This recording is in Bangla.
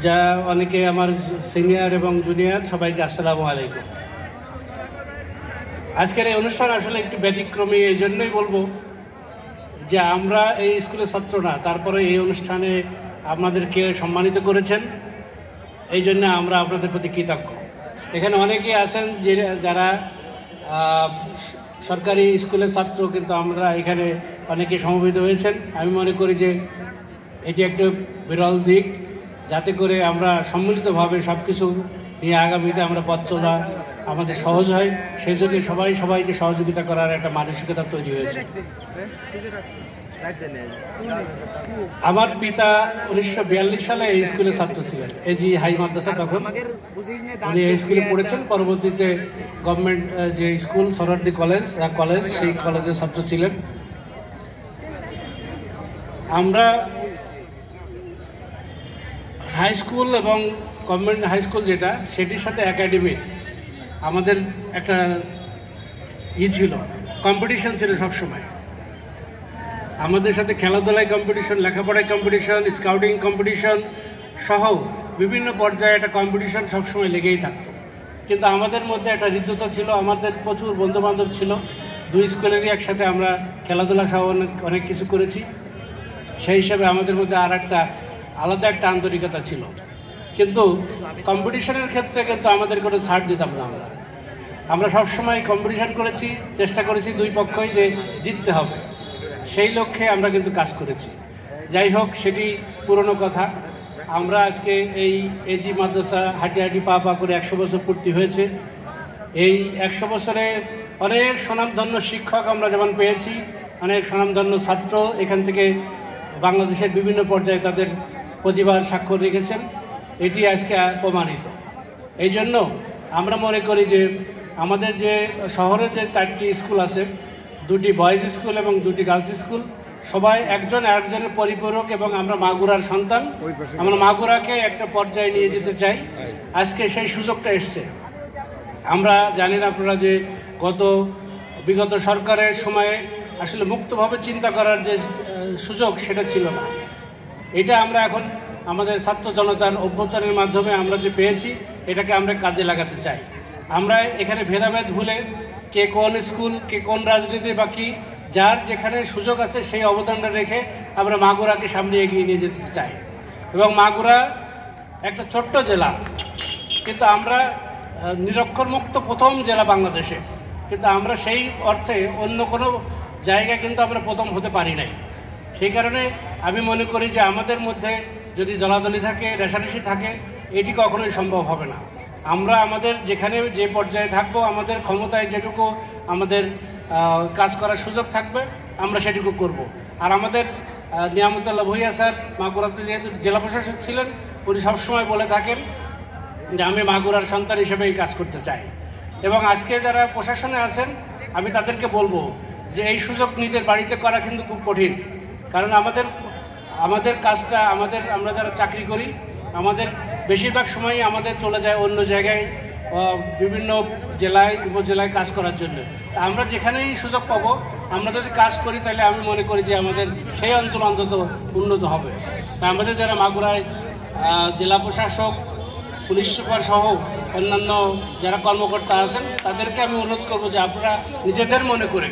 যা অনেকে আমার সিনিয়র এবং জুনিয়র সবাইকে আসসালামু আলাইকুম। আজকের এই অনুষ্ঠান আসলে একটু ব্যতিক্রমী, এই জন্যই বলবো যে আমরা এই স্কুলের ছাত্র না, তারপরে এই অনুষ্ঠানে আপনাদেরকে সম্মানিত করেছেন, এই জন্য আমরা আপনাদের প্রতি কৃতজ্ঞ। এখানে অনেকেই আছেন যে যারা সরকারি স্কুলের ছাত্র, কিন্তু আমরা এখানে অনেকে সমবেত হয়েছেন। আমি মনে করি যে এটি একটা বিরল দিক, যাতে করে আমরা সম্মিলিতভাবে সব কিছু নিয়ে আগামীতে আমরা পথ চলা আমাদের সহজ হয়। সেই জন্য সবাইকে সহযোগিতা করার একটা মানসিকতা তৈরি হয়েছে। আমার পিতা 1942 সালে এই স্কুলের ছাত্র ছিলেন, এজি হাই মাদ্রাসা, তখন উনি এই স্কুলে পড়েছেন। পরবর্তীতে গভর্নমেন্ট যে স্কুল সরোয়ার্দী কলেজ, সেই কলেজের ছাত্র ছিলেন। আমরা হাই স্কুল এবং গভর্নমেন্ট হাই স্কুল যেটা, সেটির সাথে একাডেমিক আমাদের একটা ছিল, কম্পিটিশন ছিল সবসময়। আমাদের সাথে খেলাধুলায় কম্পিটিশন, লেখাপড়ায় কম্পিটিশন, স্কাউটিং কম্পিটিশন সহ বিভিন্ন পর্যায়ে একটা কম্পিটিশন সবসময় লেগেই থাকতো। কিন্তু আমাদের মধ্যে একটা হৃদ্যতা ছিল, আমাদের প্রচুর বন্ধুবান্ধব ছিল। দুই স্কুলেরই একসাথে আমরা খেলাধুলা সহ অনেক কিছু করেছি। সেই হিসাবে আমাদের মধ্যে আর একটা আলাদা একটা আন্তরিকতা ছিল। কিন্তু কম্পিটিশনের ক্ষেত্রে কিন্তু আমাদের কোনো ছাড় দিতাম না। আমরা সবসময় কম্পিটিশন করেছি, চেষ্টা করেছি দুই পক্ষই যে জিততে হবে, সেই লক্ষ্যে আমরা কিন্তু কাজ করেছি। যাই হোক, সেটি পুরনো কথা। আমরা আজকে এই এজি মাদ্রাসা হাঁটি পা করে 100 বছর পূর্তি হয়েছে। এই 100 বছরে অনেক স্বনামধন্য শিক্ষক আমরা যেমন পেয়েছি, অনেক স্বনামধন্য ছাত্র এখান থেকে বাংলাদেশের বিভিন্ন পর্যায়ে তাদের প্রতিভার স্বাক্ষর রেখেছেন। এটি আজকে প্রমাণিত। এই জন্য আমরা মনে করি যে আমাদের যে শহরে যে 4টি স্কুল আছে, 2টি বয়েজ স্কুল এবং 2টি গার্লস স্কুল, সবাই একজন আরেকজনের পরিপূরক এবং আমরা মাগুরার সন্তান। আমরা মাগুরাকে একটা পর্যায়ে নিয়ে যেতে চাই। আজকে সেই সুযোগটা এসছে। আমরা জানি না আপনারা যে বিগত সরকারের সময়ে আসলে মুক্তভাবে চিন্তা করার যে সুযোগ, সেটা ছিল না। এটা আমরা এখন আমাদের ছাত্র জনতার অভ্যুত্থানের মাধ্যমে আমরা যে পেয়েছি, এটাকে আমরা কাজে লাগাতে চাই। আমরা এখানে ভেদাভেদ ভুলে কে কোন স্কুল, কে কোন রাজনীতি বা কি, যার যেখানে সুযোগ আছে সেই অবদানটা রেখে আমরা মাগুরাকে সামনে এগিয়ে নিয়ে যেতে চাই। এবং মাগুরা একটা ছোট্ট জেলা, কিন্তু আমরা নিরক্ষরমুক্ত প্রথম জেলা বাংলাদেশে, কিন্তু আমরা সেই অর্থে অন্য কোনো জায়গায় কিন্তু আমরা প্রথম হতে পারি নাই। সেই কারণে আমি মনে করি যে আমাদের মধ্যে যদি দলাদলি থাকে, রেষারেষি থাকে, এটি কখনোই সম্ভব হবে না। আমরা আমাদের যেখানে যে পর্যায়ে থাকবো, আমাদের ক্ষমতায় যেটুকু আমাদের কাজ করার সুযোগ থাকবে, আমরা সেটুকু করব। আর আমাদের নিয়ামতুল্লাহ ভূঁইয়া স্যার মাগুরাতে যেহেতু জেলা প্রশাসক ছিলেন, উনি সবসময় বলে থাকেন যে আমি মাগুরার সন্তান হিসেবে এই কাজ করতে চাই। এবং আজকে যারা প্রশাসনে আছেন, আমি তাদেরকে বলবো যে এই সুযোগ নিজের বাড়িতে করা কিন্তু খুব কঠিন। কারণ আমাদের কাজটা, আমরা যারা চাকরি করি, আমাদের বেশিরভাগ সময়ই আমাদের চলে যায় অন্য জায়গায়, বিভিন্ন জেলায়, উপজেলায় কাজ করার জন্য। তা আমরা যেখানেই সুযোগ পাবো, আমরা যদি কাজ করি, তাহলে আমি মনে করি যে আমাদের সেই অঞ্চল অন্তত উন্নত হবে। তা আমাদের যারা মাগুরায় জেলা প্রশাসক, পুলিশ সুপার সহ অন্যান্য যারা কর্মকর্তা আছেন, তাদেরকে আমি অনুরোধ করবো যে আপনারা নিজেদের মনে করে